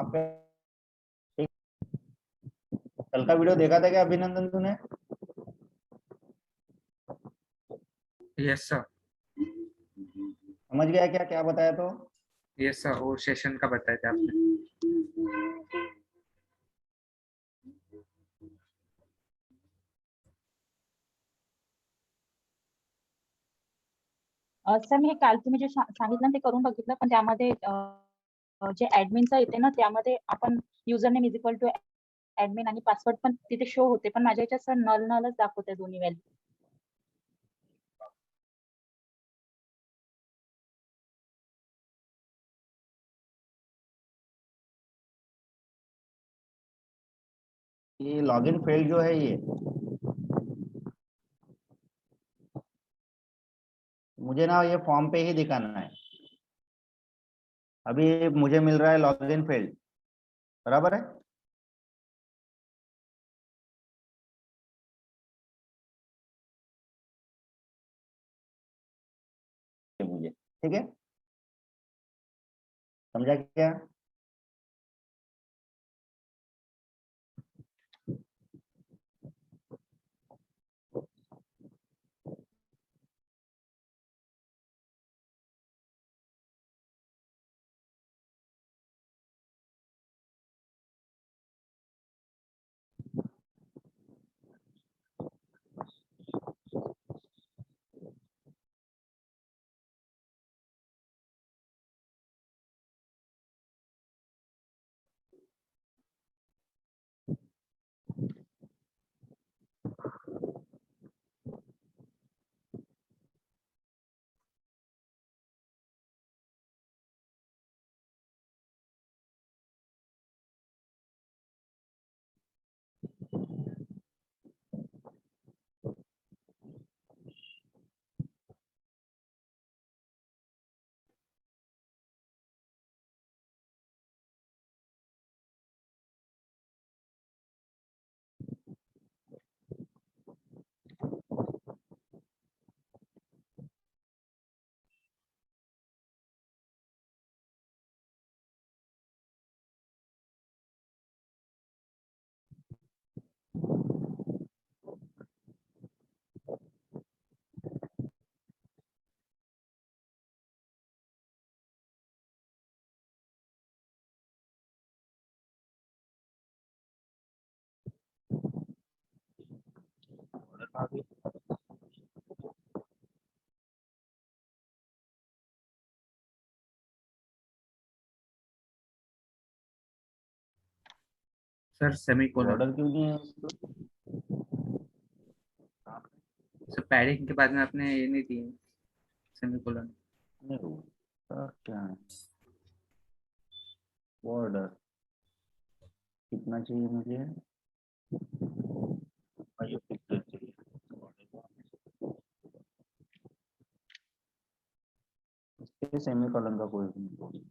वहां पे। ठीक। कल का वीडियो देखा था क्या अभिनंदन तूने? Yes sir. समझ गया क्या क्या बताया तो? यस सर, वो सेशन का बताया था आपने। सर मी हे काल तुम्ही जे सांगितलं ते करून बघितलं, पण त्यामध्ये जे ऍडमिनचं येते ना, त्यामध्ये आपण user name is equal to admin आणि पासवर्ड पण तिथे शो होते, पण माझ्या याच्यात सर नलच दाखवते दोन्ही व्हॅल्यू. ये लॉगिन फेल्ड जो है ये, मुझे ना ये फॉर्म पे ही दिखाना है। अभी मुझे मिल रहा है लॉगिन फेल्ड, बराबर है। मुझे ठीक है, समझा क्या? Sir semicolon. बॉर्डर क्यों नहीं है उसको? सर पैडिंग के बाद में आपने ये नहीं दी सेमीकोलन। नहीं होगा क्या है? बॉर्डर कितना चाहिए मुझे? ये पिक्चर चाहिए। इसके सेमीकोलन का कोई नहीं।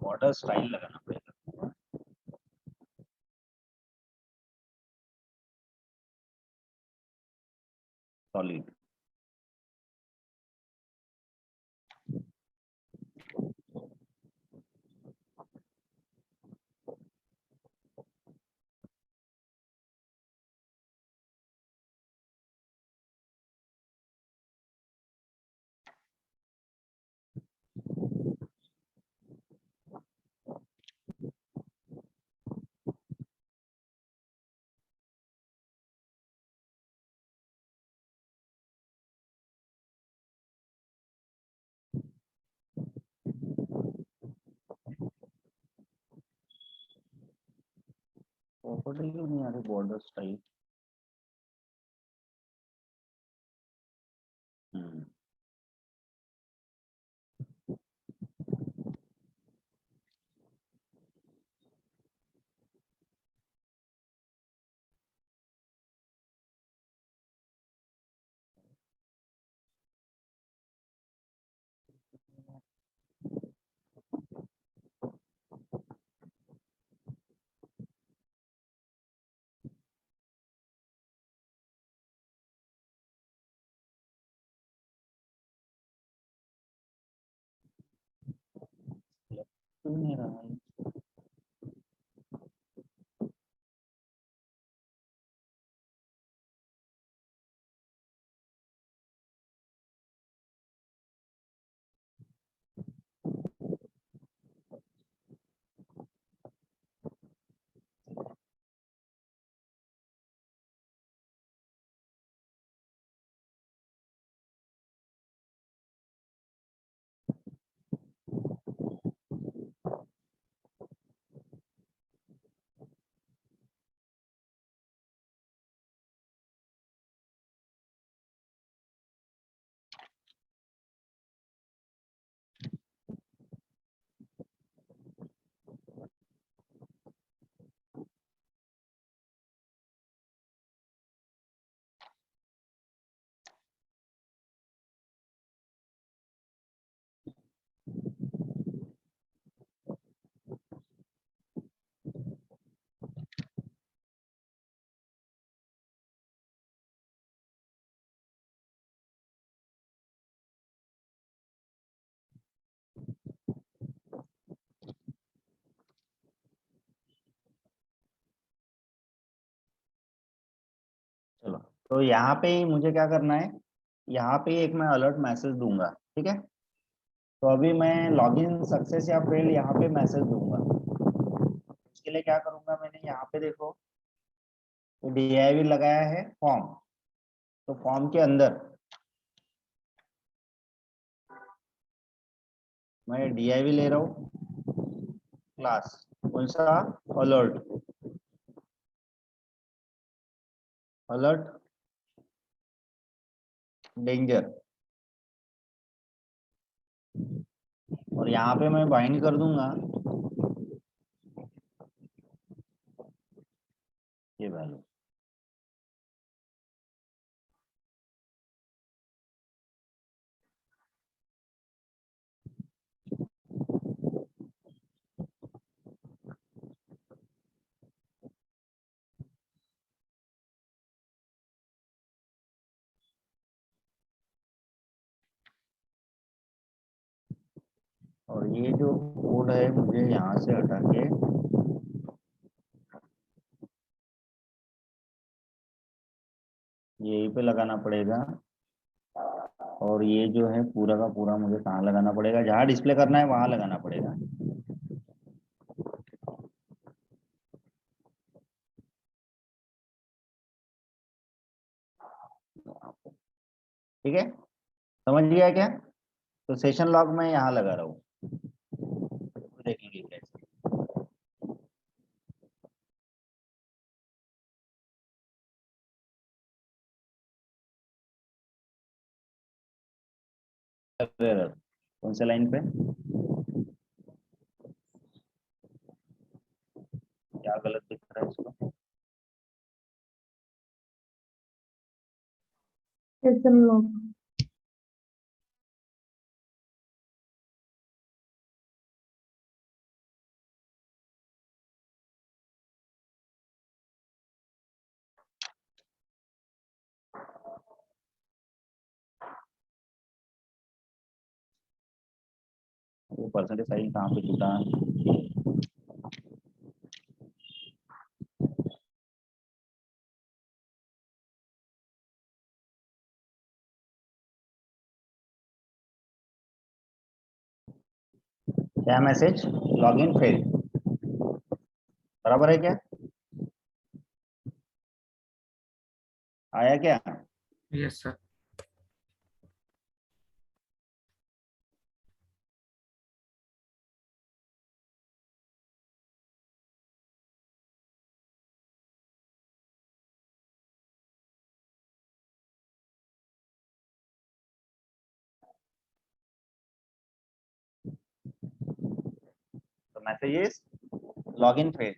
बॉर्डर स्टाइल लगाना पड़ेगा, सॉलिड। प्रॉपर्टी क्यों नहीं आ रही बॉर्डर स्टाइल? क्यों नहीं रहा है? चलो, तो यहाँ पे ही मुझे क्या करना है, यहाँ पे एक मैं अलर्ट मैसेज दूंगा, ठीक है। तो अभी मैं लॉगिन सक्सेस या फेल यहाँ पे मैसेज दूंगा। इसके लिए क्या करूंगा, मैंने यहाँ पे देखो div लगाया है फॉर्म, तो फॉर्म के अंदर मैं div ले रहा हूँ, क्लास कौन सा, अलर्ट, अलर्ट डेंजर, और यहाँ पे मैं बाइंड कर दूंगा ये वैल्यू। और ये जो कोड है मुझे यहाँ से हटा के यहीं पे लगाना पड़ेगा, और ये जो है पूरा का पूरा मुझे कहाँ लगाना पड़ेगा, जहाँ डिस्प्ले करना है वहां लगाना पड़ेगा। ठीक है, समझ गया क्या? तो सेशन लॉग मैं यहाँ लगा रहा हूँ, देखेंगे कैसे। कौन से लाइन पे क्या गलत दिख रहा है इसको? Session log. वो परसेंटेज साइन कहाँ पे छूटा? क्या मैसेज, लॉगिन फेल, बराबर है क्या? आया क्या? Yes sir. तो मैसेज इज लॉगिन फेल।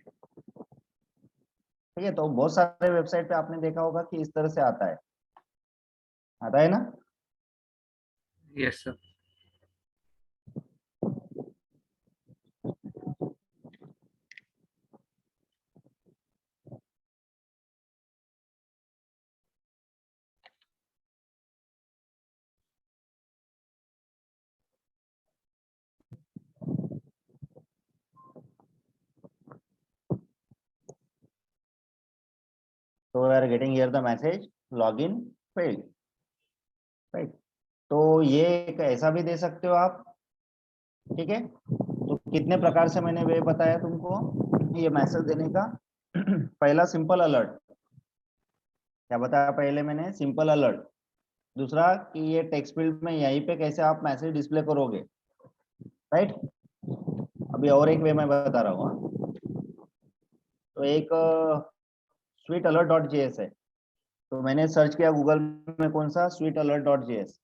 ठीक है, तो बहुत सारे वेबसाइट पे आपने देखा होगा कि इस तरह से आता है, आता है ना? Yes sir. So we are getting here the message login failed, right? तो ये एक ऐसा भी दे सकते हो आप, ठीक है। तो कितने प्रकार से मैंने वे बताया तुमको ये मैसेज देने का। पहला सिंपल अलर्ट, क्या बताया पहले मैंने, सिंपल अलर्ट। दूसरा कि ये टेक्स्ट फील्ड में यहीं पे कैसे आप मैसेज डिस्प्ले करोगे, राइट। अभी और एक वे मैं बता रहा हूँ। तो एक स्वीट अलर्ट डॉट जेएस है, तो मैंने सर्च किया गूगल में कौन सा, स्वीट अलर्ट डॉट जेएस,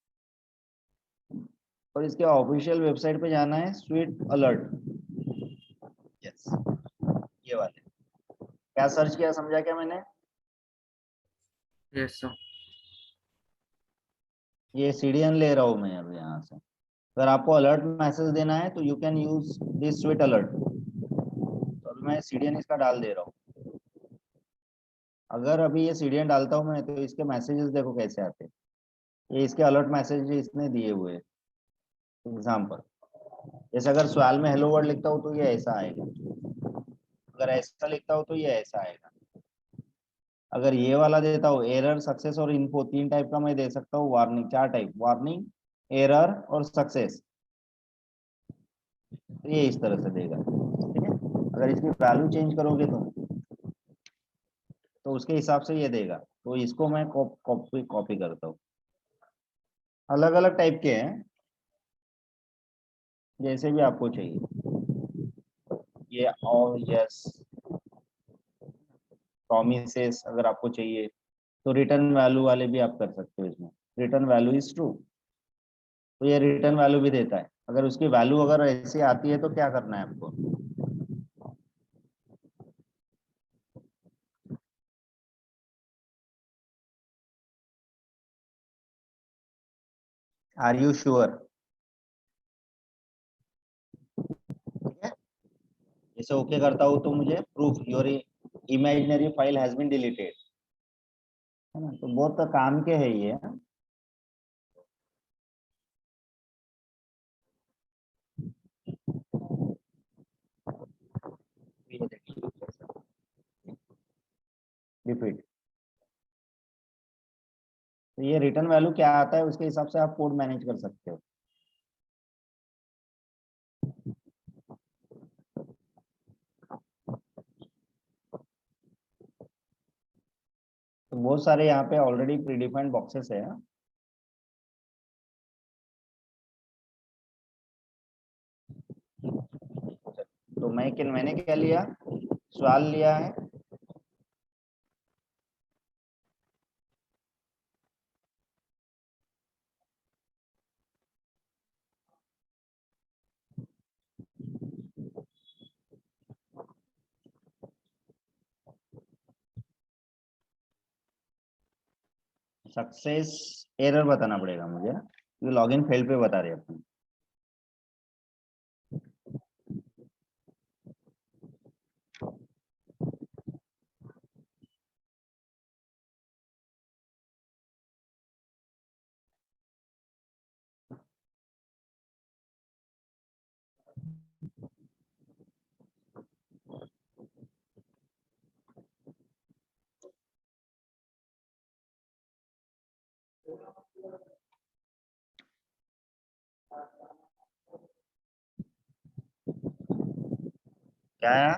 और इसके ऑफिशियल वेबसाइट पे जाना है, स्वीट अलर्ट, यस, ये वाले। क्या सर्च किया, समझा क्या मैंने? Yes sir. ये सीडीएन ले रहा हूँ मैं अभी यहाँ से। अगर आपको अलर्ट मैसेज देना है तो you can use this sweet alert. तो अभी मैं सीडीएन इसका डाल दे रहा हूँ। अगर अभी ये सीडीएन डालता हूँ मैं तो इसके मैसेजेस देखो कैसे आते हैं। ये इसके अलर्ट मैसेज इसने दिए हुए। एग्जाम्पल, जैसे अगर सवाल में हेलो वर्ल्ड लिखता हूँ तो ये ऐसा आएगा, अगर ऐसा लिखता हूँ तो ये ऐसा आएगा। अगर ये वाला देता हूँ एरर, सक्सेस और इन्फो, तीन टाइप का मैं दे सकता हूँ। वार्निंग, चार टाइप, वार्निंग, एरर और सक्सेस। तो ये इस तरह से देगा, ठीक है। अगर इसकी वैल्यू चेंज करोगे तो उसके हिसाब से ये देगा। तो इसको मैं कॉपी करता हूँ। अलग अलग टाइप के हैं, जैसे भी आपको चाहिए। ये और यस, प्रोमिसेस अगर आपको चाहिए तो रिटर्न वैल्यू वाले भी आप कर सकते हो। इसमें रिटर्न वैल्यू इज ट्रू, तो ये रिटर्न वैल्यू भी देता है। अगर उसकी वैल्यू अगर ऐसी आती है तो क्या करना है आपको, आर यू श्योर? ठीक है, जैसे ओके करता हूँ तो मुझे proof your imaginary file has been deleted, है ना। तो बहुत काम के है ये। रिपीट, तो ये रिटर्न वैल्यू क्या आता है उसके हिसाब से आप कोड मैनेज कर सकते हो। तो बहुत सारे यहाँ पे ऑलरेडी प्रीडिफाइंड बॉक्सेस है। तो मैंने क्या लिया, सवाल लिया है, सक्सेस एरर बताना पड़ेगा मुझे ना, क्योंकि लॉगिन फेल पे बता रहे हैं अपन। क्या है,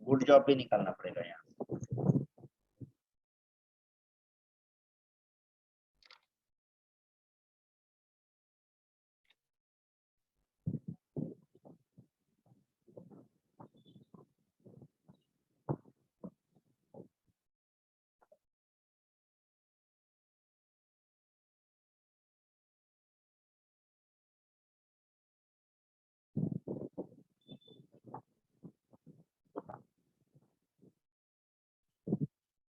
गुड जॉब भी निकालना पड़ेगा यहाँ।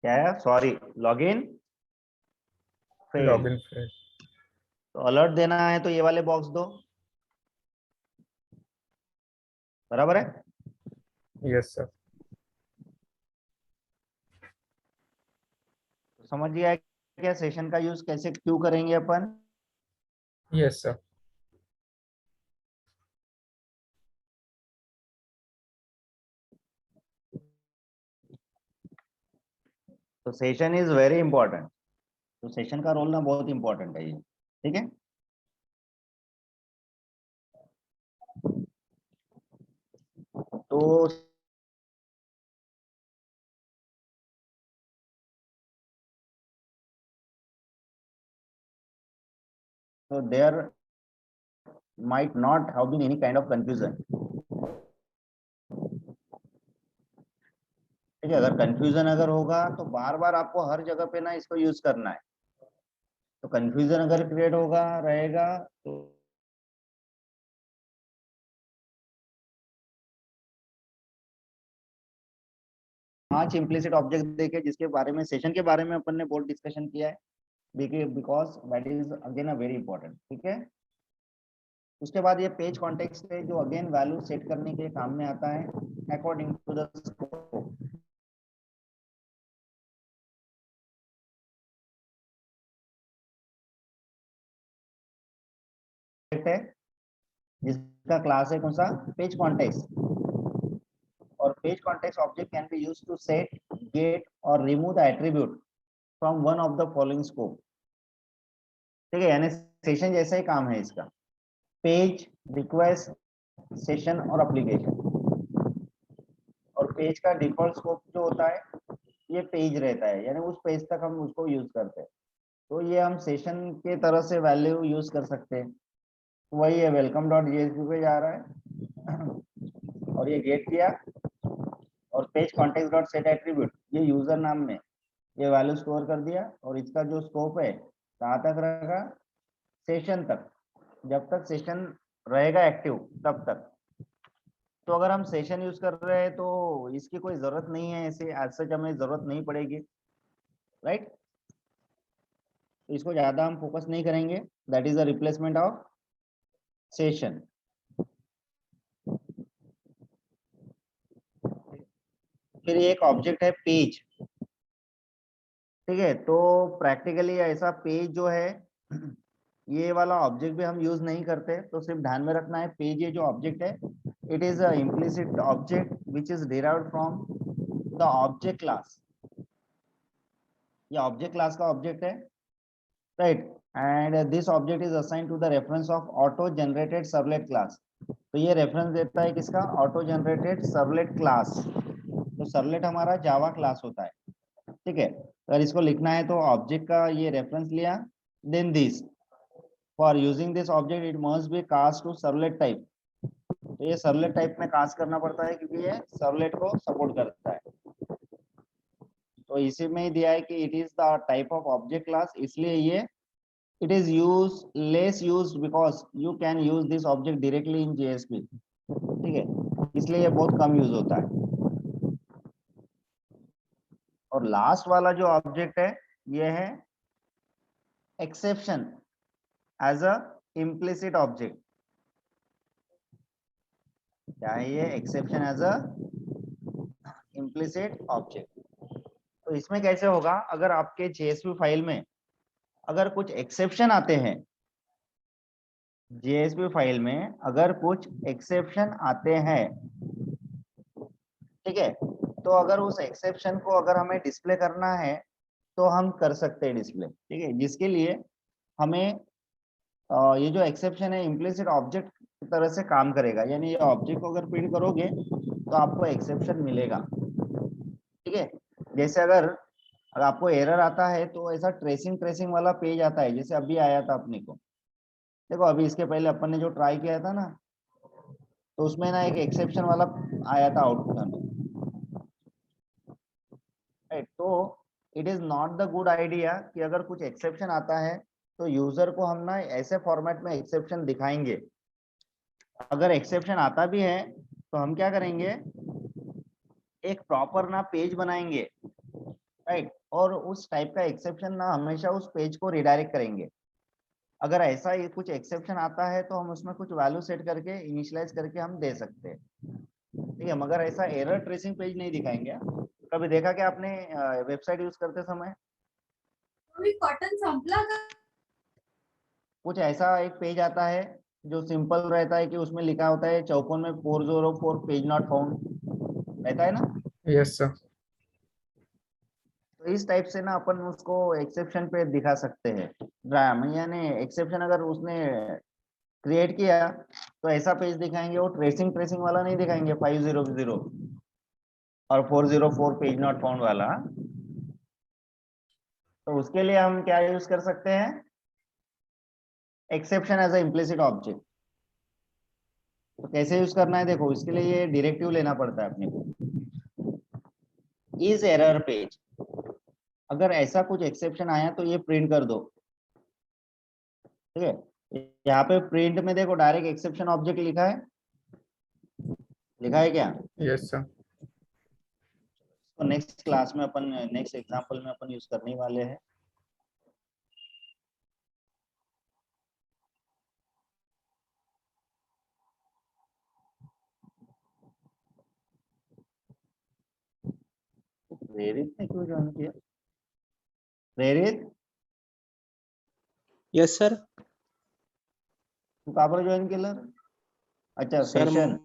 क्या है, sorry, login fail. Login fail. तो अलर्ट देना है तो ये वाले बॉक्स दो, बराबर है। Yes sir. तो समझ गया क्या सेशन का यूज कैसे क्यों करेंगे अपन। Yes sir. तो सेशन इज वेरी इंपॉर्टेंट, तो सेशन का रोल ना बहुत इंपॉर्टेंट है ये, ठीक है। तो there might not have been any kind of confusion, ठीक है। अगर कंफ्यूजन अगर होगा तो बार बार आपको हर जगह पे ना इसको यूज करना है, तो कंफ्यूजन अगर क्रिएट होगा रहेगा तो 5 इम्प्लिसिट ऑब्जेक्ट देखे जिसके बारे में सेशन के बारे में अपन ने बहुत डिस्कशन किया है, because that is again a very important, ठीक है। उसके बाद ये पेज कॉन्टेक्स्ट है जो अगेन वैल्यू सेट करने के काम में आता है अकॉर्डिंग टू द स्कोप। है जिसका क्लास है कौन सा, पेज कॉन्टेक्स्ट, और page context object can be used to set, get और remove the attribute from one of the following scope, ठीक है। यानी सेशन जैसा ही काम है इसका, पेज, रिक्वेस्ट, सेशन और एप्लीकेशन। और पेज का डिफॉल्ट स्कोप जो होता है ये पेज रहता है, यानी उस पेज तक हम उसको यूज करते हैं। तो ये हम सेशन के तरह से वैल्यू यूज कर सकते हैं। वही है, वेलकम डॉट जेएसपी पे जा रहा है और ये गेट किया, और page context dot set attribute ये यूजर नाम में ये वैल्यू स्टोर कर दिया, और इसका जो स्कोप है कहाँ तक रहेगा, सेशन तक, जब तक सेशन रहेगा एक्टिव तब तक। तो अगर हम सेशन यूज कर रहे हैं तो इसकी कोई जरूरत नहीं है, ऐसे एज सच हमें जरूरत नहीं पड़ेगी, राइट। तो इसको ज्यादा हम फोकस नहीं करेंगे, that is the replacement of session. फिर एक ऑब्जेक्ट है पेज, ठीक है। तो प्रैक्टिकली ऐसा पेज जो है ये वाला ऑब्जेक्ट भी हम यूज नहीं करते, तो सिर्फ ध्यान में रखना है पेज ये जो ऑब्जेक्ट है it is a implicit object which is derived from the object class. ये ऑब्जेक्ट क्लास का ऑब्जेक्ट है, right, and this object is assigned to the reference of auto generated servlet class. तो ये reference देता है किसका, auto generated servlet class. तो servlet हमारा जावा क्लास होता है, ठीक है। अगर इसको लिखना है तो ऑब्जेक्ट का ये रेफरेंस लिया, then this for using this object it must be cast to servlet type. तो ये सर्वलेट टाइप में कास्ट करना पड़ता है क्योंकि ये सर्वलेट को सपोर्ट करता है। तो इसी में ही दिया है कि it is the type of object class, इसलिए ये it is use less used because you can use this object directly in JSP, ठीक है, इसलिए ये बहुत कम यूज होता है। और लास्ट वाला जो ऑब्जेक्ट है ये है exception as a implicit object. क्या है ये, exception as a implicit object. तो इसमें कैसे होगा, अगर आपके जेएसपी फाइल में अगर कुछ एक्सेप्शन आते हैं, जेएसपी फाइल में अगर कुछ एक्सेप्शन आते हैं, ठीक है, तो अगर उस एक्सेप्शन को अगर हमें डिस्प्ले करना है तो हम कर सकते हैं डिस्प्ले, ठीक है। जिसके लिए हमें ये जो एक्सेप्शन है इम्प्लिसिट ऑब्जेक्ट की तरह से काम करेगा, यानी ये ऑब्जेक्ट को अगर प्रिंट करोगे तो आपको एक्सेप्शन मिलेगा, ठीक है। जैसे अगर आपको एरर आता है तो ऐसा ट्रेसिंग वाला पेज आता है, जैसे अभी आया था अपने को, देखो अभी इसके पहले अपन ने जो ट्राई किया था ना, तो उसमें ना एक एक्सेप्शन वाला आया था आउटपुट में, राइट। तो it is not the good idea कि अगर कुछ एक्सेप्शन आता है तो यूजर को हम ना ऐसे फॉर्मेट में एक्सेप्शन दिखाएंगे। अगर एक्सेप्शन आता भी है तो हम क्या करेंगे, एक प्रॉपर ना पेज बनाएंगे, राइट, और उस टाइप का एक्सेप्शन ना हमेशा उस पेज को रिडायरेक्ट करेंगे। अगर ऐसा ही कुछ एक्सेप्शन आता है तो हम उसमें कुछ वैल्यू सेट करके इनिशियलाइज करके हम दे सकते हैं, ठीक है, मगर ऐसा एरर ट्रेसिंग पेज नहीं दिखाएंगे। कभी देखा क्या आपने वेबसाइट यूज करते समय कॉटन संपला का कुछ ऐसा एक पेज आता है जो सिंपल रहता है कि उसमें लिखा होता है चौकोन में 404 पेज नॉट फाउंड रहता है ना। Yes, sir. तो तो इस टाइप से ना अपन उसको एक्सेप्शन पे दिखा सकते हैं। ड्राम यानी एक्सेप्शन अगर उसने क्रिएट किया तो ऐसा पेज दिखाएंगे, वो ट्रेसिंग ट्रेसिंग वाला नहीं दिखाएंगे 500 और 404 पेज नॉट फाउंड वाला। तो उसके लिए हम क्या यूज कर सकते हैं, exception as a implicit object. तो कैसे यूज करना है देखो, इसके लिए ये डायरेक्टिव लेना पड़ता है अपने को। इज एरर पेज, अगर ऐसा कुछ एक्सेप्शन आया तो ये प्रिंट कर दो, ठीक है। यहाँ पे प्रिंट में देखो डायरेक्ट एक्सेप्शन ऑब्जेक्ट लिखा है, लिखा है क्या? Yes, sir. तो नेक्स्ट क्लास में अपन, नेक्स्ट एग्जांपल में अपन यूज करने वाले हैं। प्रेरित ने क्यों ज्वाइन किया? प्रेरित यस सर. तू का बरं ज्वाइन केलं? अच्छा सर सेशन।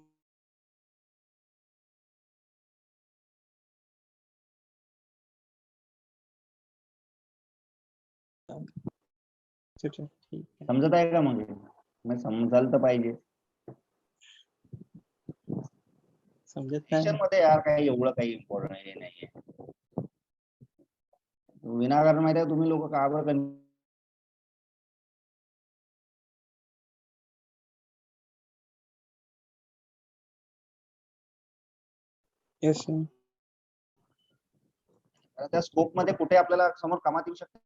ठीक आहे. समजत आहे का? मग मी समजायला तर पाहिजे. समजत सेशन नाही. मध्ये यार काही एवढं काही इम्पॉर्टंट हे नाहीये. विनाकारण माहिती आहे तुम्ही लोक का बरं यस सर. त्या स्कोप मध्ये कुठे आपल्याला समोर कामात येऊ शकते?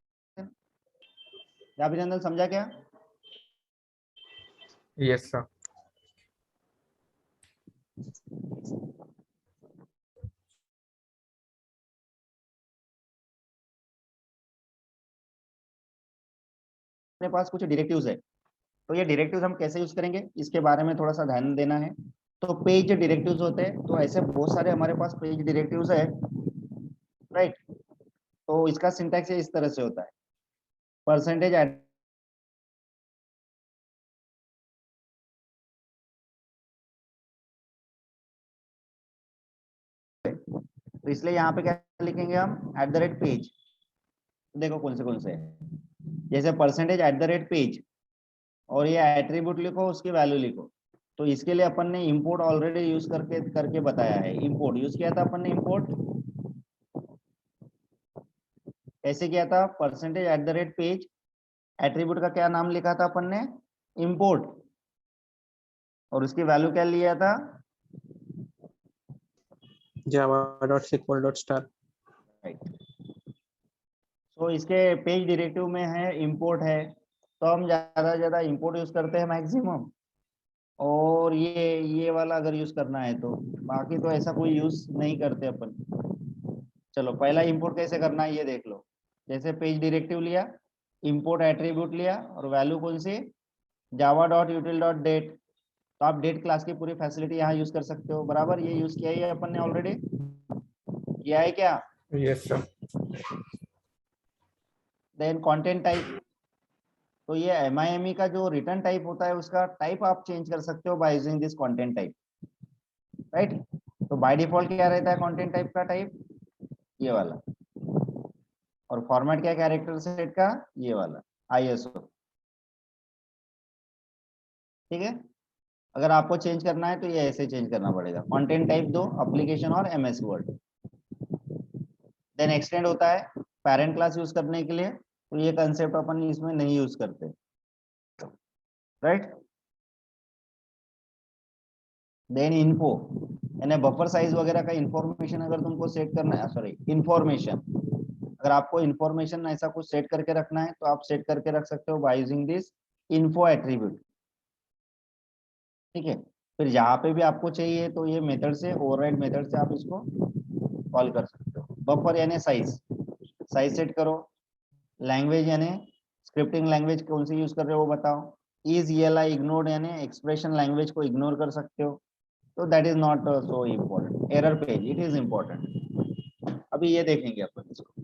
अभिनंदन समजा क्या? Yes, sir. अपने पास कुछ डायरेक्टिव्स है, तो ये डायरेक्टिव्स हम कैसे यूज करेंगे इसके बारे में थोड़ा सा ध्यान देना है। तो पेज डायरेक्टिव्स होते हैं, तो ऐसे बहुत सारे हमारे पास पेज डायरेक्टिव्स है, राइट। तो इसका सिंटैक्स इस तरह से होता है, परसेंटेज तो इसलिए यहाँ पे क्या लिखेंगे हम, @पेज। देखो कौन से है, जैसे %पेज और ये एट्रीब्यूट लिखो, उसकी वैल्यू लिखो। तो इसके लिए अपन ने इंपोर्ट ऑलरेडी यूज करके बताया है। इंपोर्ट यूज किया था अपन ने, इंपोर्ट कैसे किया था, %पेज, एट्रीब्यूट का क्या नाम लिखा था अपन ने, इंपोर्ट, और उसकी वैल्यू क्या लिया था, java.sql.star. तो इसके पेज डायरेक्टिव में है इंपोर्ट है, तो हम ज्यादा से ज्यादा इंपोर्ट यूज करते हैं मैक्सिमम। और ये वाला अगर यूज करना है तो, बाकी तो ऐसा कोई यूज नहीं करते अपन। चलो पहला इंपोर्ट कैसे करना है ये देख लो। जैसे पेज डायरेक्टिव लिया, इंपोर्ट एट्रीब्यूट लिया, और वैल्यू कौन सी, java.util.date। तो आप डेट क्लास की पूरी फैसिलिटी यहाँ यूज कर सकते हो, बराबर। ये यूज किया है अपन ने, ऑलरेडी किया है क्या? Yes, sir. Then content type, तो ये MIME का जो रिटर्न टाइप होता है उसका टाइप आप चेंज कर सकते हो by using this content type, right. तो बाय डिफॉल्ट क्या रहता है कंटेंट टाइप का टाइप, ये वाला। और फॉर्मेट क्या कैरेक्टर सेट का, ये वाला ISO, ठीक है। अगर आपको चेंज करना है तो ये ऐसे चेंज करना पड़ेगा। कंटेंट टाइप दो, एप्लीकेशन और MS वर्ड। देन एक्सटेंड होता है पेरेंट क्लास यूज करने के लिए, तो ये कंसेप्ट अपन इसमें नहीं यूज करते, राइट। देन इन्फो, यानी बफर साइज वगैरह का इंफॉर्मेशन अगर तुमको सेट करना है, सॉरी इंफॉर्मेशन, अगर आपको इंफॉर्मेशन ऐसा कुछ सेट करके रखना है तो आप सेट करके रख सकते हो by using this info attribute, ठीक है। फिर यहाँ पे भी आपको चाहिए तो ये मेथड से, ओवरराइड मेथड से आप इसको कॉल कर सकते हो। बफर यानी साइज सेट करो। लैंग्वेज यानी स्क्रिप्टिंग लैंग्वेज कौन सी यूज कर रहे हो वो बताओ। इज ELI इग्नोर्ड, यानी एक्सप्रेशन लैंग्वेज को इग्नोर कर सकते हो, तो that is not so important. Error page, it is important. अभी ये देखेंगे अपन इसको।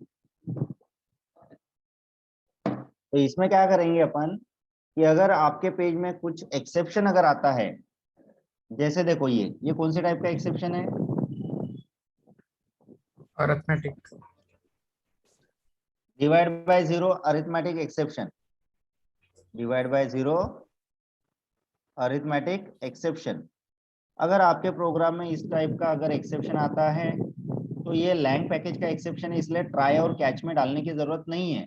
तो इसमें क्या करेंगे अपन कि अगर आपके पेज में कुछ एक्सेप्शन अगर आता है, जैसे देखो ये कौन से टाइप का एक्सेप्शन है, Arithmetic. Divide by zero arithmetic exception, divide by zero arithmetic exception. अगर आपके प्रोग्राम में इस टाइप का अगर एक्सेप्शन आता है तो ये लैंग पैकेज का एक्सेप्शन है, इसलिए ट्राई और कैच में डालने की जरूरत नहीं है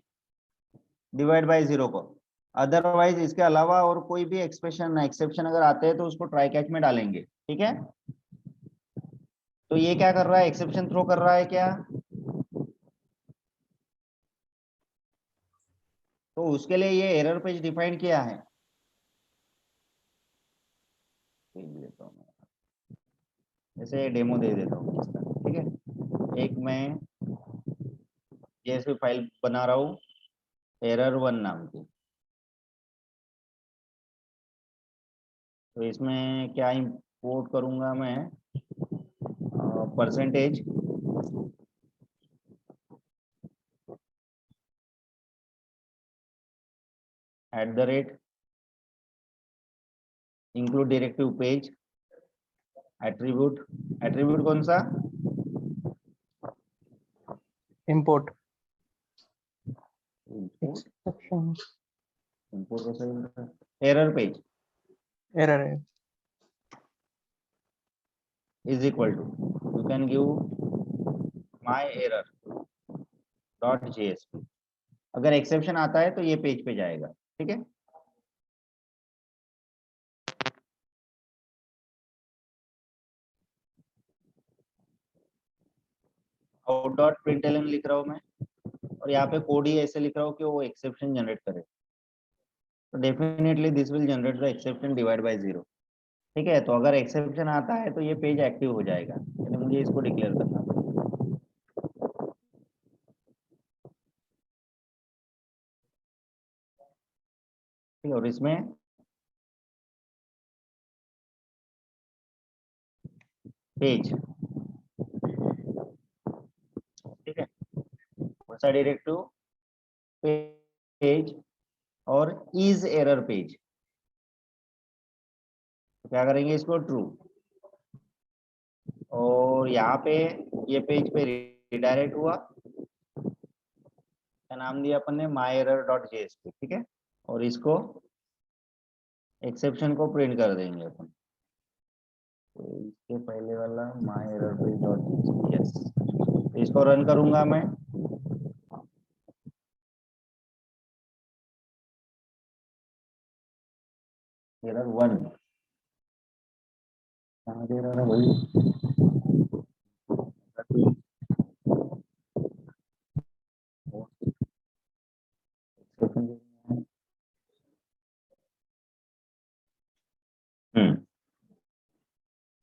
डिवाइड बाय जीरो को। अदरवाइज इसके अलावा और कोई भी एक्सेप्शन अगर आते हैं तो उसको ट्राई कैच में डालेंगे, ठीक है। तो ये क्या कर रहा है, एक्सेप्शन थ्रो कर रहा है क्या, तो उसके लिए ये एरर पेज डिफाइन किया है। जैसे डेमो दे देता हूँ इसका, ठीक है। एक मैं जेएसपी फाइल बना रहा हूँ error1 नाम की। तो इसमें क्या इंपोर्ट करूंगा मैं, percentage @ include directive page attribute, attribute कौन सा, import इंपोर्ट, exception इंपोर्ट कैसे बोलता है, एरर पेज error है। Is equal to, you can give my error dot JSP. अगर एक्सेप्शन आता है तो ये पेज पे जाएगा, ठीक है। आउट डॉट प्रिंटलन लिख रहा हूँ मैं, और यहाँ पे कोड ही ऐसे लिख रहा हूँ कि वो एक्सेप्शन जनरेट करे। तो definitely this will generate the exception divide by zero, ठीक है। तो अगर एक्सेप्शन आता है तो ये पेज एक्टिव हो जाएगा, यानी मुझे इसको डिक्लेयर करना पड़ेगा। ठीक है, और इसमें पेज, ठीक है, कौन सा डायरेक्टिव, पेज और इज एरर पेज। तो क्या करेंगे इसको ट्रू, और यहाँ पे ये पेज पे रिडायरेक्ट हुआ, का नाम दिया अपन ने माई एरर डॉट जेएसपी, ठीक है। और इसको एक्सेप्शन को प्रिंट कर देंगे अपन। तो इसके पहले वाला my error page dot JSP, yes. इसको रन करूंगा मैं, error1 कहाँ दे रहा है भाई,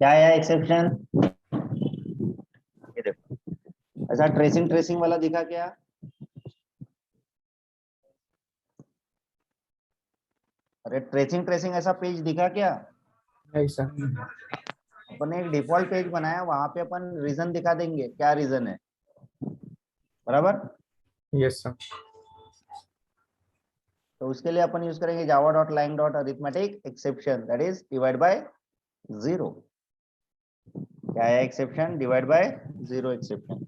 क्या है एक्सेप्शन, ये देखो ऐसा ट्रेसिंग वाला दिखा क्या, अरे ट्रेसिंग ऐसा पेज दिखा क्या। नहीं सर। अपन ने एक डिफॉल्ट पेज बनाया, वहां पे अपन रीजन दिखा देंगे क्या रीजन है, बराबर। Yes sir. तो उसके लिए अपन यूज करेंगे Java dot lang dot arithmetic exception, that is divide by zero. क्या है exception, divide by zero exception,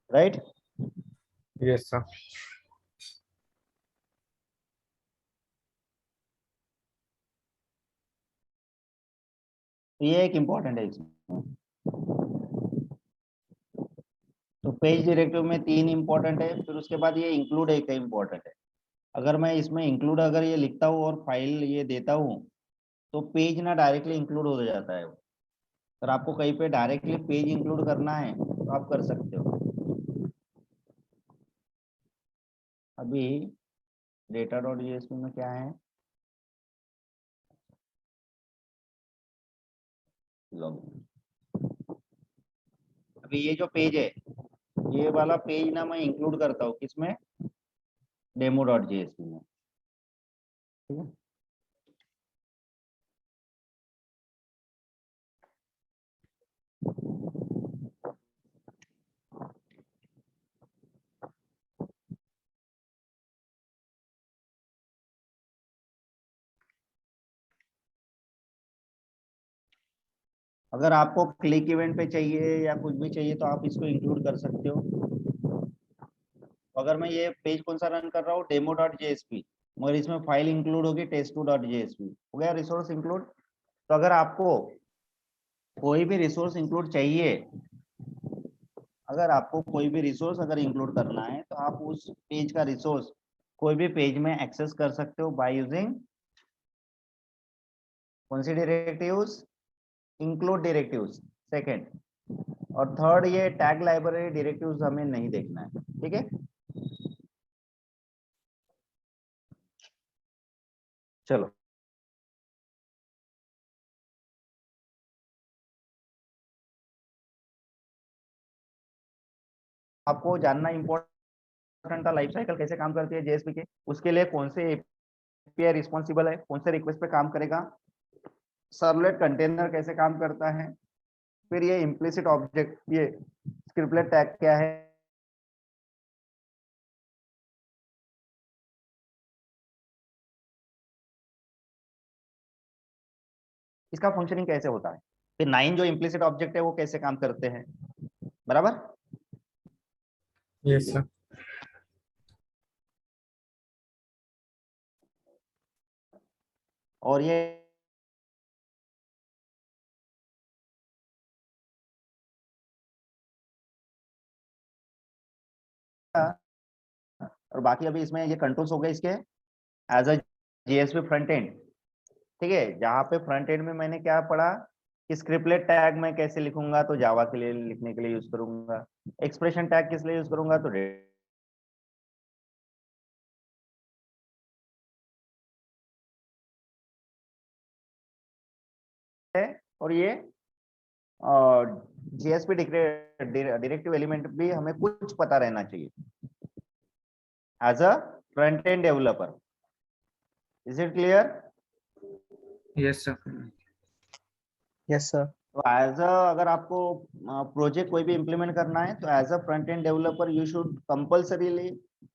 right. Yes sir. तो ये एक इम्पोर्टेंट है इसमें। तो पेज डायरेक्टिव में 3 इंपॉर्टेंट है, फिर उसके बाद ये इंक्लूड एक इम्पोर्टेंट है। अगर मैं इसमें इंक्लूड अगर ये लिखता हूँ और फाइल ये देता हूँ तो पेज ना डायरेक्टली इंक्लूड हो जाता है। अगर आपको कहीं पे डायरेक्टली पेज इंक्लूड करना है तो आप कर सकते हो। अभी डेटा डॉट जेएसपी में क्या है, लॉगिन। अभी ये जो पेज है, ये वाला पेज ना मैं इंक्लूड करता हूँ किसमें, डेमो डॉट जेएसपी में, ठीक है। अगर आपको क्लिक इवेंट पे चाहिए या कुछ भी चाहिए तो आप इसको इंक्लूड कर सकते हो। तो अगर मैं ये पेज कौन सा रन कर रहा हूँ, demo.jsp, मगर इसमें फाइल इंक्लूड होगी test2.jsp, हो गया रिसोर्स इंक्लूड। तो अगर आपको कोई भी रिसोर्स इंक्लूड चाहिए, अगर आपको कोई भी रिसोर्स अगर इंक्लूड करना है तो आप उस पेज का रिसोर्स कोई भी पेज में एक्सेस कर सकते हो बाय यूजिंग कौन सी डायरेक्टिव्स, इंक्लूड डायरेक्टिव्स सेकंड, और थर्ड ये टैग लाइब्रेरी डायरेक्टिव्स हमें नहीं देखना है, ठीक है। चलो आपको जानना इंपॉर्टेंट था, लाइफ साइकिल कैसे काम करती है जेएसपी के, उसके लिए कौन से एपीआई रिस्पॉन्सिबल है, कौन से रिक्वेस्ट पे काम करेगा, सर्वलेट कंटेनर कैसे काम करता है, फिर ये इम्प्लिसिट ऑब्जेक्ट, ये स्क्रिप्टलेट टैग क्या है, इसका फंक्शनिंग कैसे होता है, फिर 9 जो इम्प्लिसिट ऑब्जेक्ट है वो कैसे काम करते हैं, बराबर। Yes, sir. और ये और बाकी अभी इसमें ये कंट्रोल्स हो गए इसके as a JSP front end, ठीक है। जहाँ पे फ्रंट एंड में मैंने क्या पढ़ा कि स्क्रिप्टलेट टैग मैं कैसे लिखूंगा, तो जावा के लिए लिखने के लिए यूज करूंगा, एक्सप्रेशन टैग किस लिए यूज करूंगा, तो है, और ये जेएसपी डायरेक्टिव एलिमेंट भी हमें कुछ पता रहना चाहिए as a front end developer. Is it clear? Yes, sir. Yes, sir. तो एज अ अगर आपको प्रोजेक्ट कोई भी इम्प्लीमेंट करना है तो as a front end developer you should compulsorily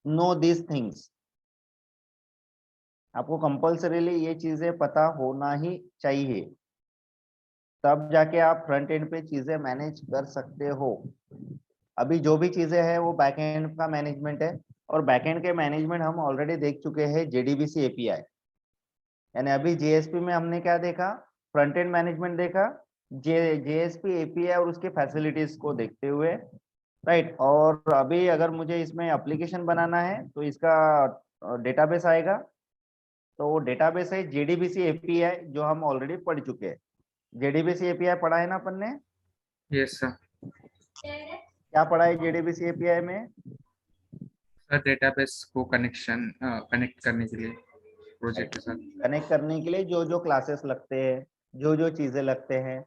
know these things, आपको कंपल्सरीली ये चीजें पता होना ही चाहिए, तब जाके आप फ्रंट एंड पे चीजें मैनेज कर सकते हो। अभी जो भी चीजें हैं वो बैक एंड का मैनेजमेंट है, और बैक एंड के मैनेजमेंट हम ऑलरेडी देख चुके हैं जेडीबीसी एपीआई, यानी अभी जेएसपी में हमने क्या देखा, फ्रंट एंड मैनेजमेंट देखा, जेएसपी एपीआई और उसके फैसिलिटीज को देखते हुए, राइट। और अभी अगर मुझे इसमें एप्लीकेशन बनाना है तो इसका डेटाबेस आएगा, तो वो डेटाबेस है जेडीबीसी एपीआई जो हम ऑलरेडी पढ़ चुके हैं। जेडीबीसी एपीआई पढ़ा है ना अपन ने, Yes, sir. क्या पढ़ा है जेडीबीसी एपीआई में? सर डेटाबेस को कनेक्ट करने के लिए प्रोजेक्ट के साथ। कनेक्ट करने के लिए जो जो क्लासेस लगते हैं, जो जो चीजें लगते हैं,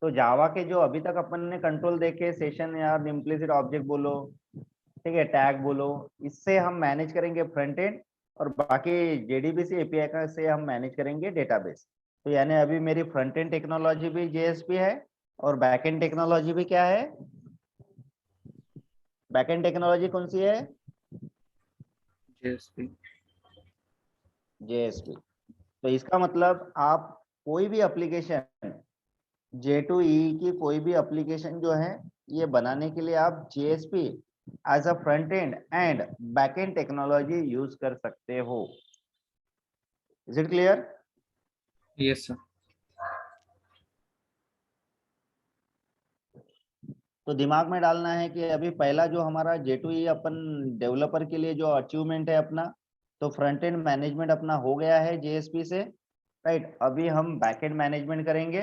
तो जावा के जो अभी तक अपन ने कंट्रोल देखे, सेशन या इम्प्लिसिट ऑब्जेक्ट बोलो, ठीक है, टैग बोलो, इससे हम मैनेज करेंगे फ्रंट एंड, और बाकी जेडीबीसी एपीआई का से हम मैनेज करेंगे डेटाबेस। तो यानी अभी मेरी फ्रंट एंड टेक्नोलॉजी भी जेएसपी है और बैक एंड टेक्नोलॉजी भी क्या है, बैक एंड टेक्नोलॉजी कौन सी है, JSP। जेएसपी। तो इसका मतलब आप कोई भी एप्लीकेशन J2E की कोई भी एप्लीकेशन जो है ये बनाने के लिए आप JSP as a front end and back end technology use कर सकते हो। Is it clear? Yes, sir. तो दिमाग में डालना है कि अभी पहला जो हमारा J2E अपन डेवलपर के लिए जो अचीवमेंट है अपना, तो फ्रंट एंड मैनेजमेंट अपना हो गया है JSP से, राइट। अभी हम बैक एंड मैनेजमेंट करेंगे,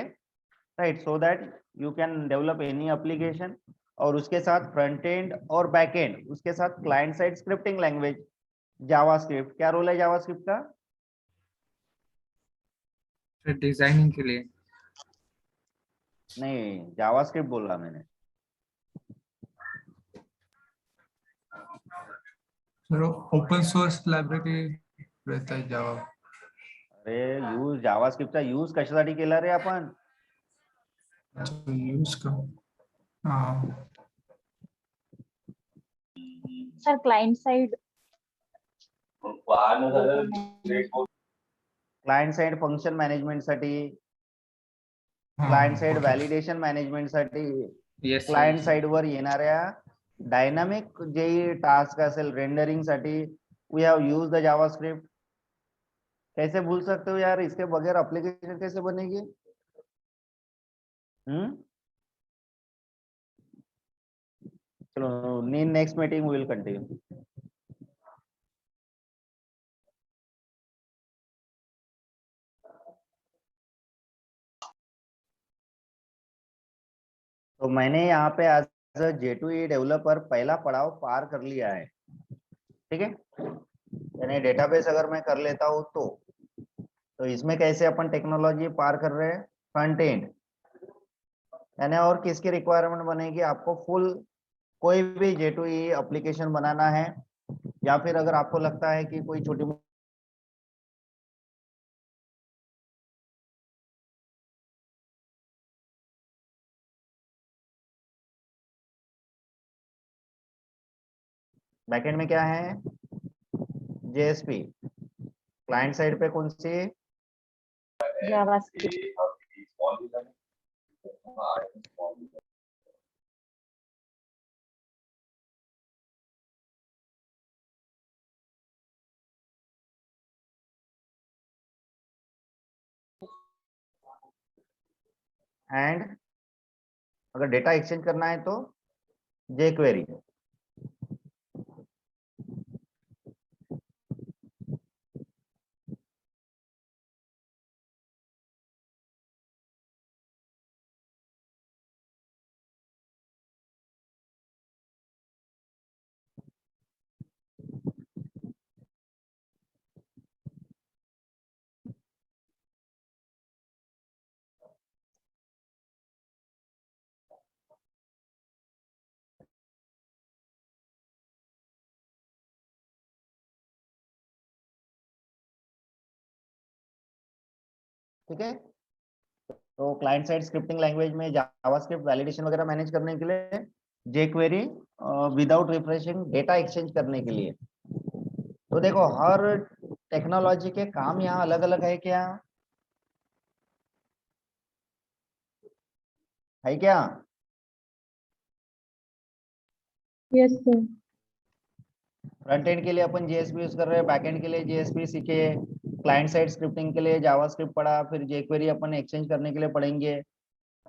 right, so that you can develop any application, और उसके साथ फ्रंट एंड और बैक एंड, उसके साथ client side scripting language JavaScript. क्या रोल है जावास्क्रिप्ट का? फिर डिजाइनिंग के लिए। नहीं, जावास्क्रिप्ट बोल रहा मैंने। सर ओपन सोर्स लायब्ररी रहता है जावा। अरे यूज जावास्क्रिप्टचा यूज कशासाठी केला रे आपण? यूज का हाँ sir client side client side function management साठी, हाँ, client side okay. Validation management साठी, Yes, sir. क्लायंट साइड वर येणाऱ्या डायनामिक जे टास्क असेल रेंडरिंग साठी we have use the JavaScript. कैसे भूल सकते हो यार, इसके बगैर एप्लीकेशन कैसे बनेगी? चलो, नेक्स्ट मीटिंग विल कंटिन्यू. तो मैंने यहाँ पे एज अ J2E डेवलपर पहला पड़ाव पार कर लिया है. ठीक है, यानी डेटाबेस अगर मैं कर लेता हूँ तो इसमें कैसे अपन टेक्नोलॉजी पार कर रहे हैं? फ्रंट एंड, यानी और किसकी रिक्वायरमेंट बनेगी? आपको फुल कोई भी J2E एप्लीकेशन बनाना है, या फिर अगर आपको लगता है कि कोई छोटी बैकएंड में क्या है? JSP. क्लाइंट साइड पे कौन सी? जावास्क्रिप्ट. एंड अगर डेटा एक्सचेंज करना है तो jQuery. ठीक है, तो क्लाइंट साइड स्क्रिप्टिंग लैंग्वेज में जावास्क्रिप्ट वैलिडेशन वगैरह मैनेज करने के लिए, jQuery without refreshing data exchange करने के लिए. तो देखो, हर टेक्नोलॉजी के काम यहाँ अलग अलग है क्या? है क्या? Yes sir. फ्रंट एंड के लिए अपन JSP यूज कर रहे हैं, बैक एंड के लिए JSP सीखे, क्लाइंट साइड स्क्रिप्टिंग के लिए जावास्क्रिप्ट पढ़ा, फिर jQuery अपन एक्सचेंज करने के लिए पढ़ेंगे.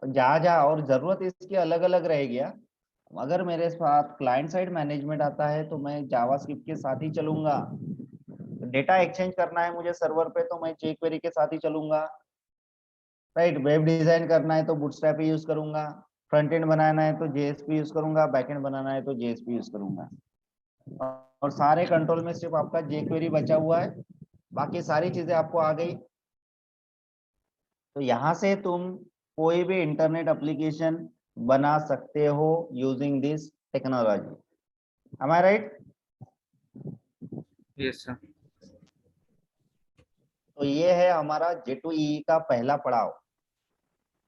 जहाँ जहाँ और जरूरत इसकी अलग अलग रहेगी. अगर मेरे साथ क्लाइंट साइड मैनेजमेंट आता है तो मैं जावास्क्रिप्ट के साथ ही चलूंगा. डेटा एक्सचेंज करना है मुझे सर्वर पे तो मैं jQuery के साथ ही चलूंगा. राइट, वेब डिजाइन करना है तो बूटस्ट्रैप यूज करूंगा, फ्रंट एंड बनाना है तो JSP यूज करूंगा, बैक एंड बनाना है तो JSP यूज करूंगा. और सारे कंट्रोल में सिर्फ आपका jQuery बचा हुआ है, बाकी सारी चीजें आपको आ गई. तो यहाँ से तुम कोई भी इंटरनेट एप्लीकेशन बना सकते हो using this technology. Am I right? Yes, sir. तो ये है हमारा J2E का पहला पड़ाव.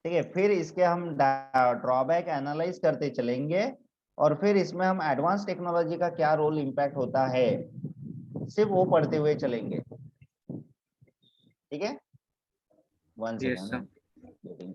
ठीक है, फिर इसके हम ड्रॉबैक एनालाइज करते चलेंगे, और फिर इसमें हम एडवांस टेक्नोलॉजी का क्या रोल इम्पैक्ट होता है सिर्फ वो पढ़ते हुए चलेंगे. ठीक है, one Yes, sir. Second.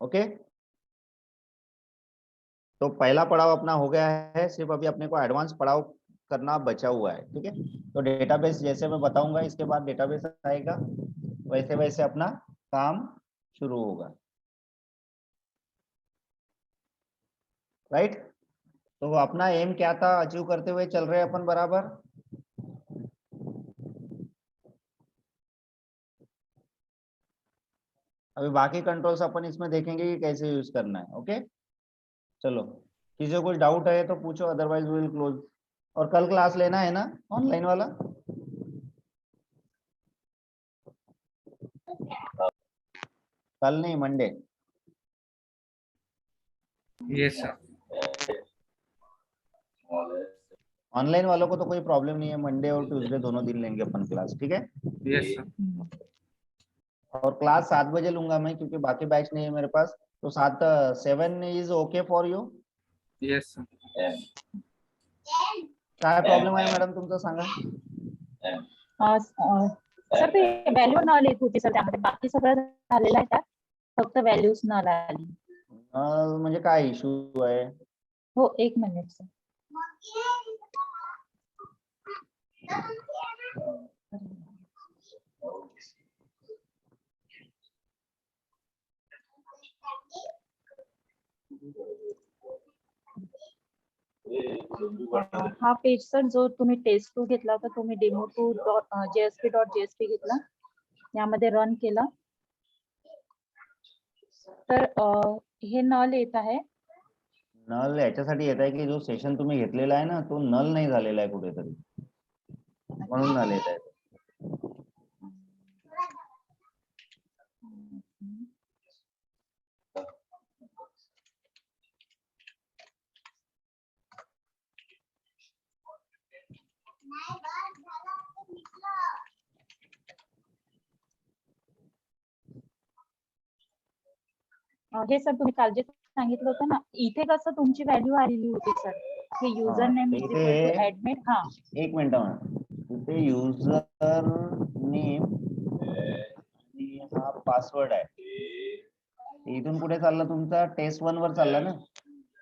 Okay, तो पहला पड़ाव अपना हो गया है, सिर्फ अभी अपने को एडवांस पड़ाव करना बचा हुआ है. ठीक है, तो डेटाबेस जैसे मैं बताऊंगा इसके बाद डेटाबेस आएगा, वैसे वैसे अपना काम शुरू होगा. राइट, तो अपना एम क्या था, अचीव करते हुए चल रहे हैं अपन बराबर. अभी बाकी कंट्रोल्स अपन इसमें देखेंगे कि कैसे यूज करना है. ओके, चलो. किसी को कुछ डाउट है तो पूछो, अदरवाइज विल क्लोज। और कल क्लास लेना है ना ऑनलाइन वाला? कल नहीं, मंडे। Yes sir. ऑनलाइन वालों को तो कोई प्रॉब्लम नहीं है, मंडे और ट्यूसडे दोनों दिन लेंगे अपन क्लास, ठीक है? Yes sir. और क्लास 7 बजे लूंगा मैं, क्योंकि बाकी बैच नहीं है मेरे पास। तो 7 is okay for you? Yes sir. काय प्रॉब्लेम आहे मॅडम तुमचं, सांगा. सर ते व्हॅल्यू न लिहित होती सर, त्यामध्ये बाकी सगळं झालेलं आहे त्यात, फक्त व्हॅल्यूज न आली. म्हणजे काय इश्यू आहे? हो, 1 मिनिट सर. हा पेज सर जो तुम्ही टेस्ट 2 घेतला होता, तुम्ही demo2.jsp घेतला, यामध्ये रन केला, तर हे नल येत आहे. नल याच्यासाठी येत आहे की जो सेशन तुम्ही घेतलेला आहे ना, तो नल नाही झालेला आहे कुठेतरी, म्हणून नल येत आहे. हे सर तुम्ही काल जे सांगितलं होतं ना, इथे कसं तुमची व्हॅल्यू आलेली होती सर, हे user name is equal to admin. हा, एक मिनिट तिथे युजर नेम आणि हा पासवर्ड आहे. इथून पुढे चालला तुमचा test1 वर चालला ना?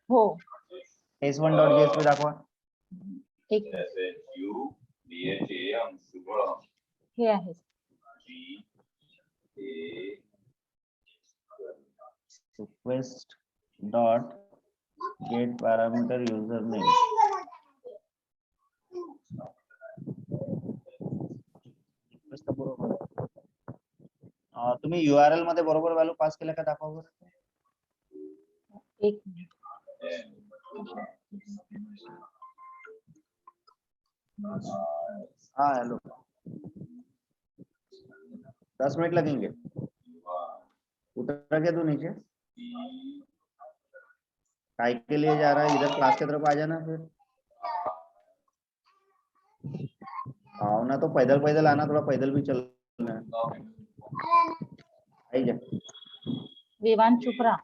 हो, test1.jsp दाखवा. एक हे आहे. request dot get parameter username. तुम्ही URL मध्ये बरोबर व्हॅल्यू पास केल्या का दाखवा बरं. एक मिनिट. हाँ हेलो, 10 मिनट लगेंगे. उतर के तू नीचे, काय के लिए जा रहा है? इधर क्लास की तरफ आ जाना फिर. आओ ना, तो पैदल पैदल आना, थोड़ा पैदल भी चलना है. आई जा. विवान चुप रहा.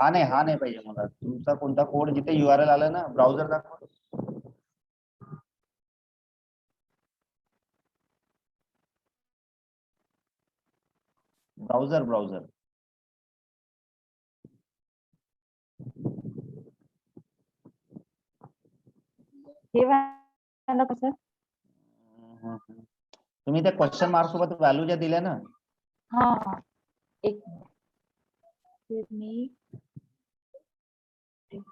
हा नाही पाहिजे मला. तुमचा कोणता कोड जिथे URL आला ना, ब्राउझर दाखवा. ब्राउझर हे वाला कसं? तुम्ही त्या क्वेश्चन मार्क सोबत व्हॅल्यू ज्या दिल्या ना, हा, एक मिनिट. मी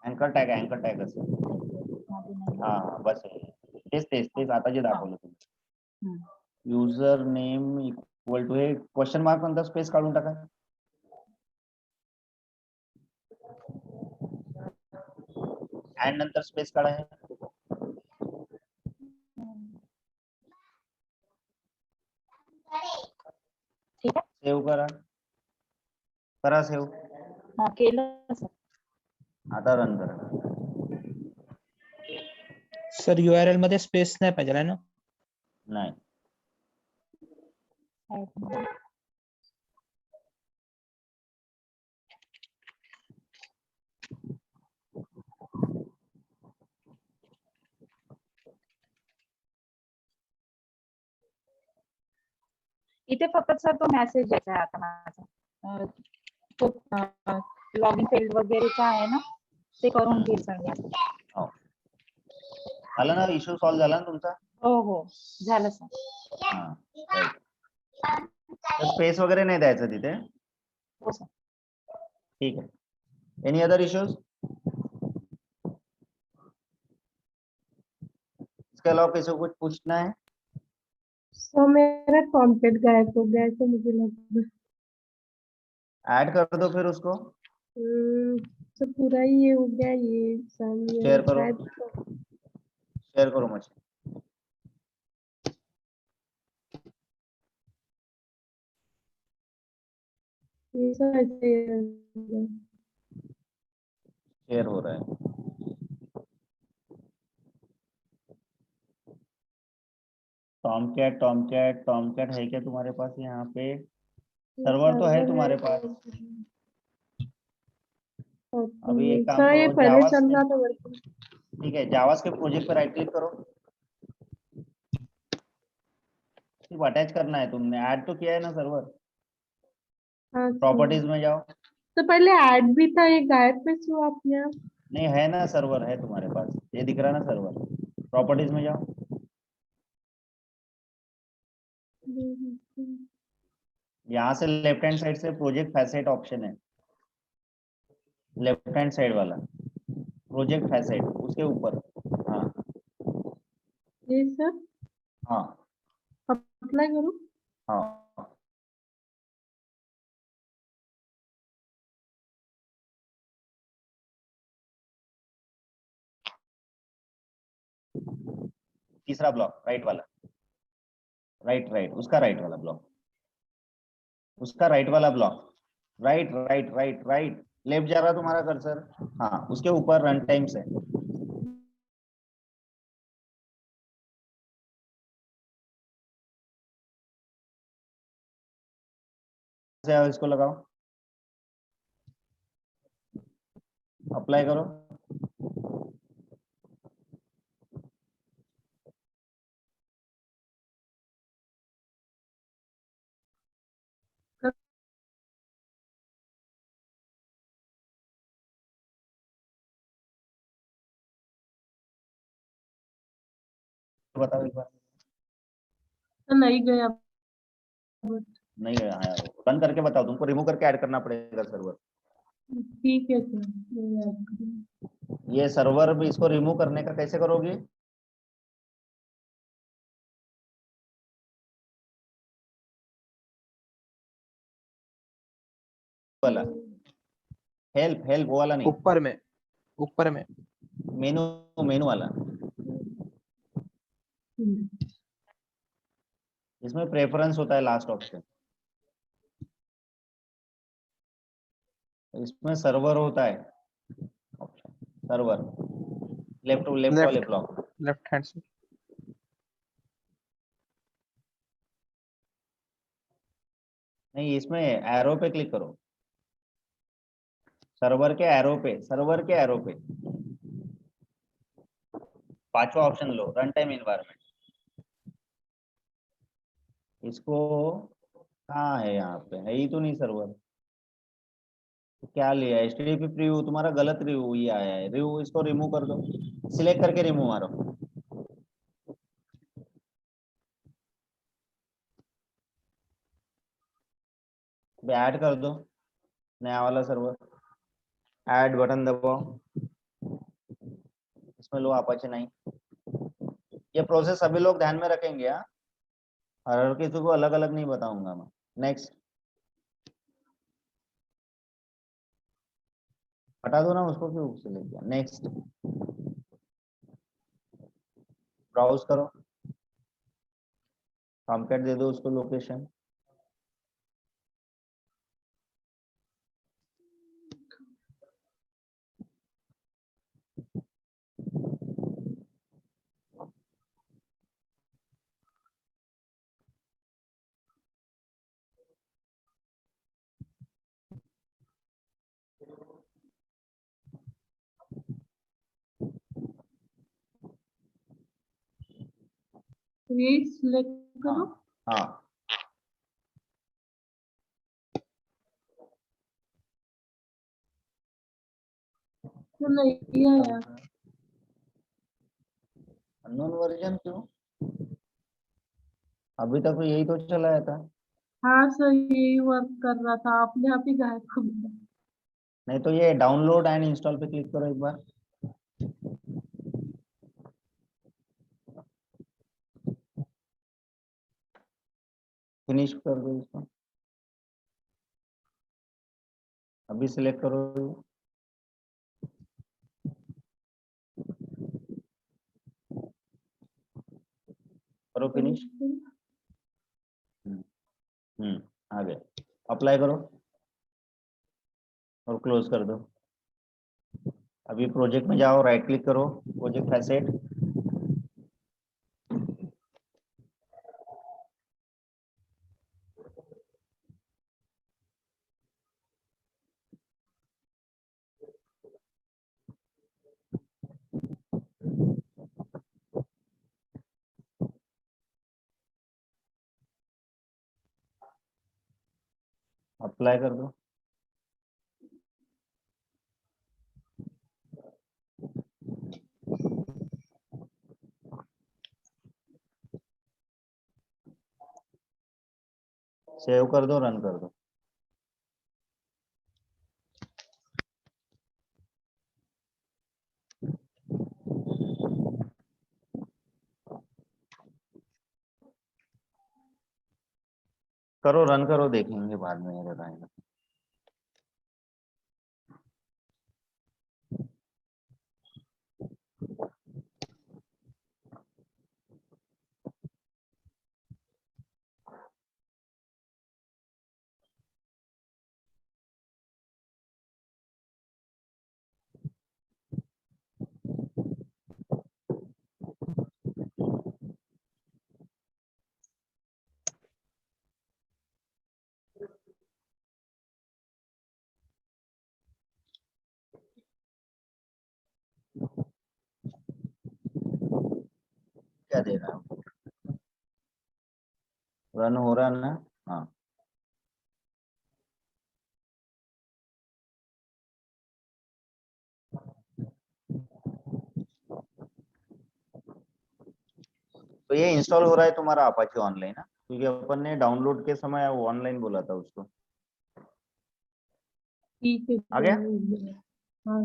अँकर टॅग असं. हा बस तेच आता जे दाखवलं तुम्ही. युजर नेम इक्वल टू, हे क्वेश्चन मार्क नंतर स्पेस काढून टाका. अँड नंतर स्पेस काढा. ठीक आहे, सेव्ह करा सेव्ह. हा केलं सर. आता रन करा. सर URL मध्ये स्पेस नाही पाहिजे आहे ना? नाही. इथे फक्त सर तो मेसेज यायचा आहे आता माझा, तो लॉगिन फील्ड वगैरेचा आहे ना, ते करून घे सर. हो, आला ना, इश्यू सॉल्व्ह झाला ना तुमचा? हो झालं सर. हा, स्पेस वगैरे नाही द्यायचं तिथे. हो सर. ठीक है. Any other issues? इसके अलावा किसी को कुछ पूछना है? सो मेरा कॉम्प्लेट गायब हो गया तो मुझे लग रहा ऐड कर दो फिर उसको, तो पूरा ही ये हो गया ये सम ये शेयर करो, शायद शेयर करो मुझे। ये सब ऐसे हो गया। शेयर हो रहा है। टॉमकैट है क्या तुम्हारे पास यहाँ पे? ये सर्वर तो है सर्वर तुम्हारे पास। अभी एक काम सर ये करो, पहले चल रहा था मेरे को। ठीक है, जावा के प्रोजेक्ट पे राइट क्लिक करो, सिर्फ अटैच करना है, तुमने ऐड तो किया है ना सर्वर। हाँ सर। प्रॉपर्टीज में जाओ। तो पहले ऐड भी था ये गायब पे क्यों आपने आप नहीं है ना, सर्वर है तुम्हारे पास, ये दिख रहा है ना सर्वर। प्रॉपर्टीज में जाओ, यहाँ से लेफ्ट हैंड साइड से प्रोजेक्ट फैसेट ऑप्शन है, लेफ्ट हैंड साइड वाला प्रोजेक्ट फैसेट, उसके ऊपर। हाँ ये सर हाँ अप्लाई करूँ? हाँ, तीसरा ब्लॉक राइट वाला, राइट राइट, उसका राइट वाला ब्लॉक, उसका राइट वाला block, right right right right, left जा रहा तुम्हारा कर्सर। हाँ उसके ऊपर रन टाइम्स है। से आओ, इसको लगाओ, अप्लाई करो। बताओ एक बार। तो नहीं गया। नहीं है, हाँ रन करके बताओ, तुमको रिमूव करके ऐड करना पड़ेगा सर्वर। ठीक है सर मैं याद करूँगा। ये सर्वर भी, इसको रिमूव करने का कैसे करोगे? वाला हेल्प, हेल्प वो वाला नहीं, ऊपर में मेनू, मेनू वाला। इसमें प्रेफरेंस होता है लास्ट ऑप्शन, इसमें सर्वर होता है ऑप्शन, सर्वर लेफ्ट लेफ्ट वाले ब्लॉक। लेफ्ट हैंड से नहीं, इसमें एरो पे क्लिक करो, सर्वर के एरो पे, सर्वर के एरो पे पांचवा ऑप्शन लो, रन टाइम एनवायरनमेंट। इसको कहाँ है, यहाँ पे है ही तो नहीं सर्वर। तो क्या लिया, HTTP प्रीव्यू, तुम्हारा गलत रिव्यू ये आया है, रिव्यू इसको रिमूव कर दो, सिलेक्ट करके रिमूव मारो। ऐड कर दो नया वाला सर्वर, ऐड बटन दबाओ, इसमें लो अपाचे 9। ये प्रोसेस सभी लोग ध्यान में रखेंगे, हाँ, हर किसी को अलग अलग नहीं बताऊंगा मैं। नेक्स्ट, हटा दो ना उसको, क्यों सिलेक्ट किया। नेक्स्ट, ब्राउज करो, टॉमकैट दे दो उसको लोकेशन। ये सिलेक्ट करो। हाँ हाँ, तो नहीं आया। अननोन वर्जन क्यों, अभी तक तो यही तो चलाया था। हाँ सर यही वर्क कर रहा था अपने आप ही गायब हो गया। नहीं तो ये डाउनलोड एंड इंस्टॉल पे क्लिक करो एक बार। फिनिश कर दो इसको, अभी सिलेक्ट करो। करो फिनिश। आ गया, अप्लाई करो और क्लोज कर दो। अभी प्रोजेक्ट में जाओ, राइट क्लिक करो, प्रोजेक्ट फैसेट, अप्लाई कर दो। सेव कर दो, रन कर दो। करो, रन करो, देखेंगे बाद में एरर आएगा। क्या दे रहा है, रन हो रहा है ना? हाँ, तो ये इंस्टॉल हो रहा है तुम्हारा अपाचे ऑनलाइन ना, क्योंकि अपन ने डाउनलोड के समय वो ऑनलाइन बोला था उसको। ठीक है, आ गया? हाँ।